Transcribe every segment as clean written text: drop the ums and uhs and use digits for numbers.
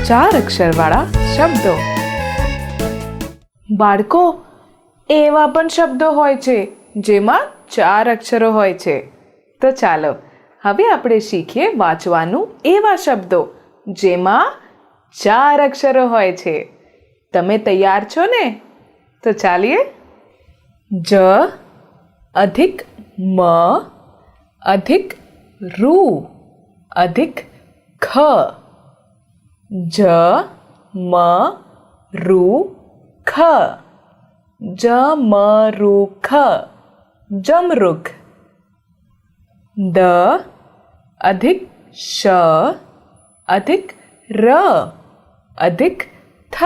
4 અક્ષરવાળા શબ્દો. બાળકો, એવા પણ શબ્દો હોય છે જેમાં 4 અક્ષરો હોય છે. તો ચાલો હવે આપણે શીખીએ વાંચવાનું એવા શબ્દો જેમાં 4 અક્ષરો હોય છે. તમે તૈયાર છો ને? તો ચાલીએ. જ અધિક મ અધિક રૂ અધિક ખ. જ મ રૂ ખ. જમરૂખ જમરૂખ. દ અધિક શ અધિક ર અધિક થ.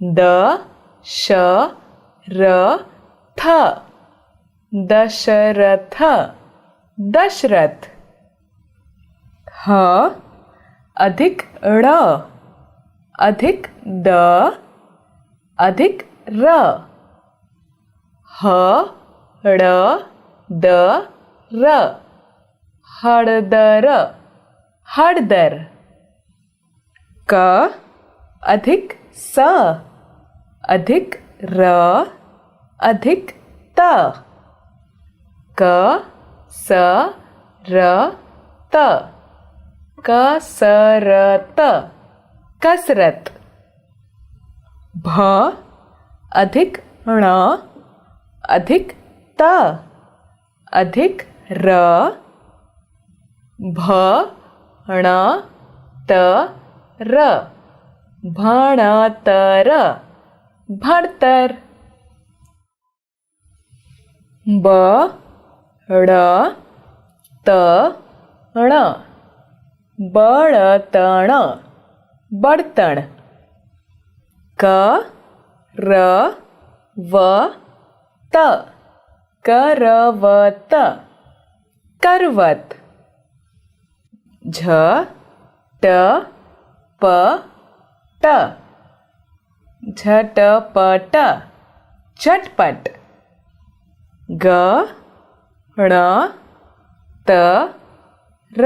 દ શ ર થ દશરથ દશરથ. હ અધિક ળ અધિક દ અધિક ર. હ ળ દ ર હળદર હળદર. ક અધિક સ અધિક ર અધિક ત. ક સ ર ત કસરત કસરત. ભ અધિક ણ અધિક ત અધિક ર. ભ ણ ત ર ભણતર ભણતર. બ ળ ત ણ બળતણ બળતણ. ક ર વ ત કરવત કરવત. ઝ ટ પ ટ ઝટપટ ઝટપટ. ગ ણ ત ર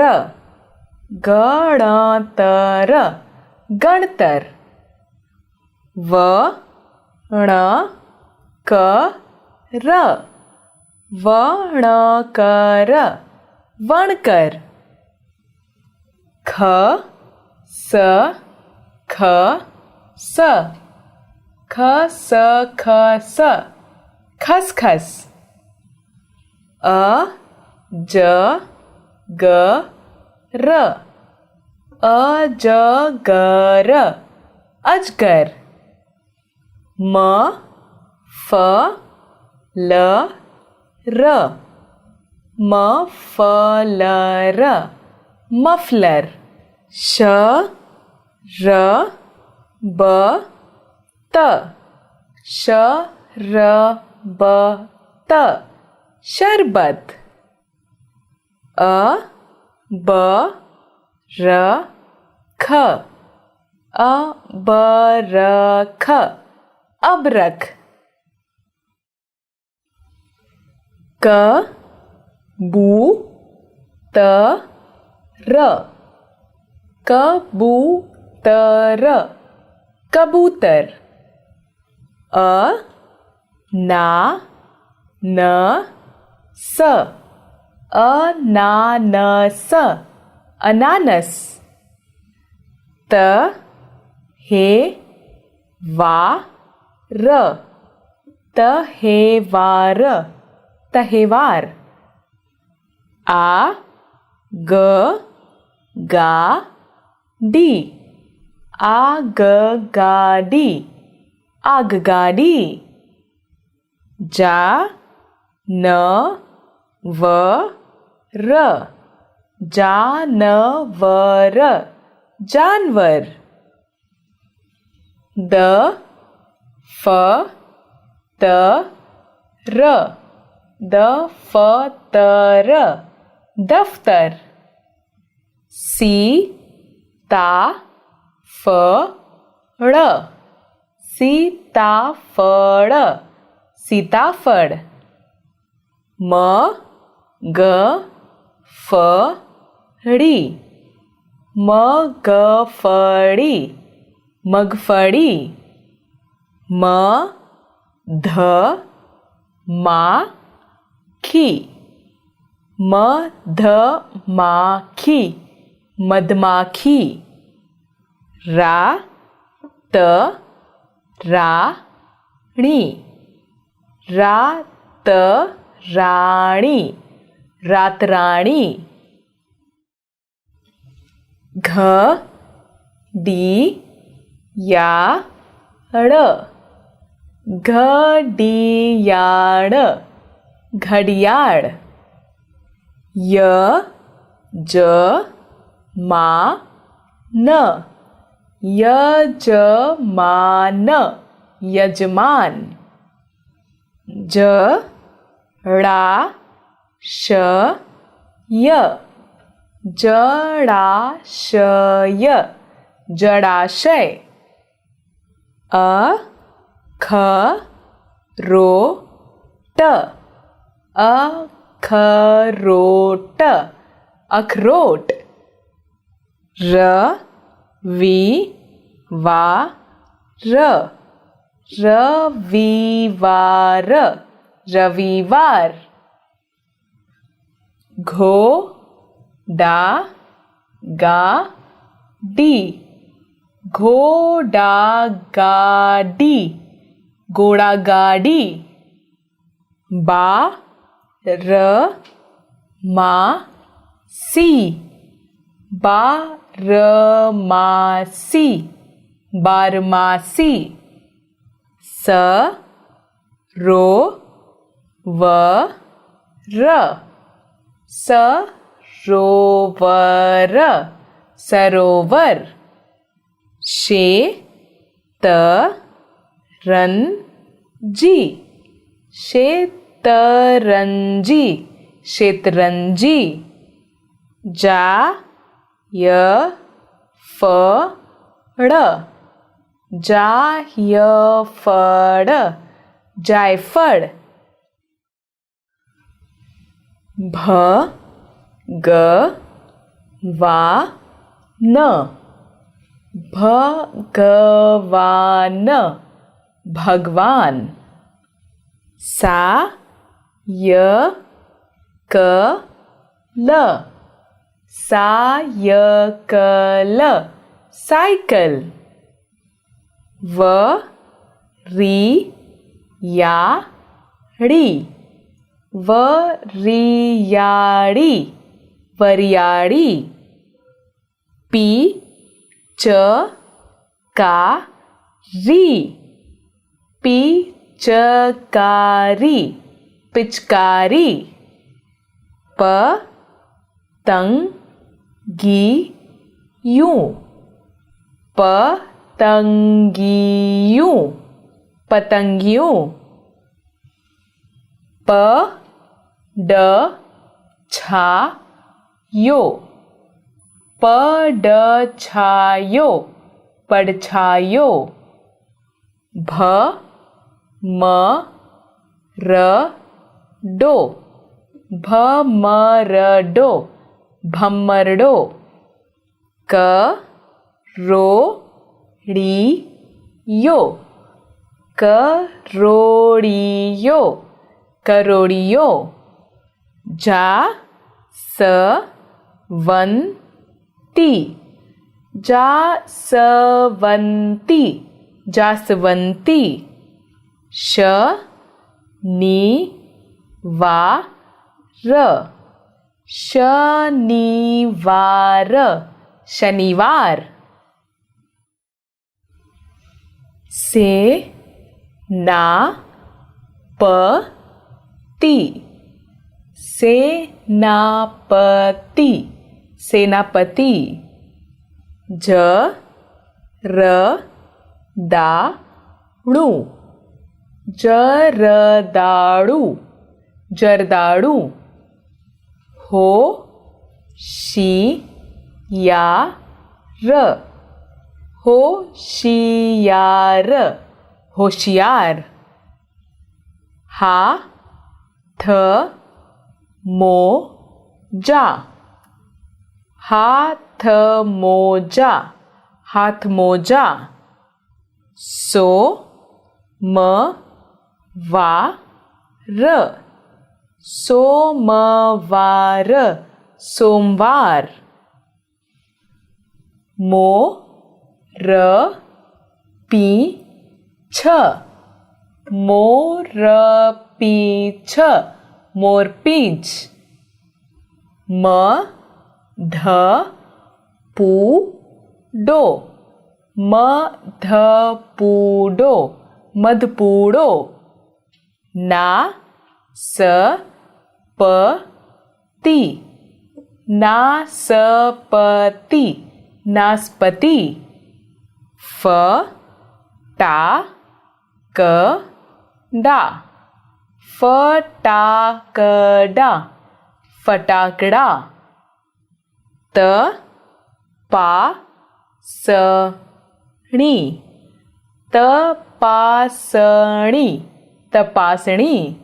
ગણતર ગણતર. વ ણ ક ર વણકર વણકર. ખ સ ખ સ ખસખસ ખસખસ. અ જ ગ ર અજગર અજગર. મ ફ લ ર મફલર મફલર. શ ર બ ત શરબત શરબત. અ બ ર ખ અબરખ અબરખ. ક બુ ત ર કબૂતર કબૂતર. અ ના ન સ અનાનસ અનાનસ. ત હે વા ર તહેવાર તહેવાર. આ ગ ગા ડી આગગાડી આગગાડી. જા ન વ ર જાનવર જાનવર. દ ફ ત ર દફતર દફતર. સી તા ફ ળ સીતાફળ સીતાફળ. મ ગ ફ ળી મગફળી મગફળી મધમાખી મધમાખી મધમાખી રાતરાણી રાતરાણી રાતરાણી ઘડિયાળ ઘડિયાળ ઘડિયાળ યજમાન યજમાન જળાશય જળાશય જળાશય અખરોટ અખરોટ અખરોટ રવિવાર રવિવાર રવિવાર ઘોડાગાડી ઘોડાગાડી ઘોડાગાડી બારમાસી બારમાસી બારમાસી સરોવર સરોવર શેતરંજી શેતરંજી શેતરંજી જાયફળ જાયફળ જાયફળ ભગવાન ભગવાન સાયકલ સાયકલ વરિયાળી વરિયાળી વરિયાળી પિચકારી પિચકારી પિચકારી પતંગિયું પતંગિયું પતંગિયું પડછાયો પડછાયો પડછાયો ભમરડો ભમરડો ભમરડો કરોળિયો કરોળિયો કરોળિયો જાસવંતી જાસવંતી જાસવંતી શનિવાર શનિવાર સેનાપતિ સેનાપતિ સેનાપતિ જરદાળુ જરદાળુ જરદાળુ હોશિયાર હોશિયાર હોશિયાર હાથમોજા હાથમોજા મોજા હાથ મોજા સોમવાર સોમવાર સોમવાર મોરપીંછ મોરપીંછ મોરપીંછ મધપૂડો મધપૂડો મધપૂડો નાસપતિ નાસપતિ નાસપતિ ફટાકડા ફટાકડા ફટાકડા તપાસણી તપાસણી તપાસણી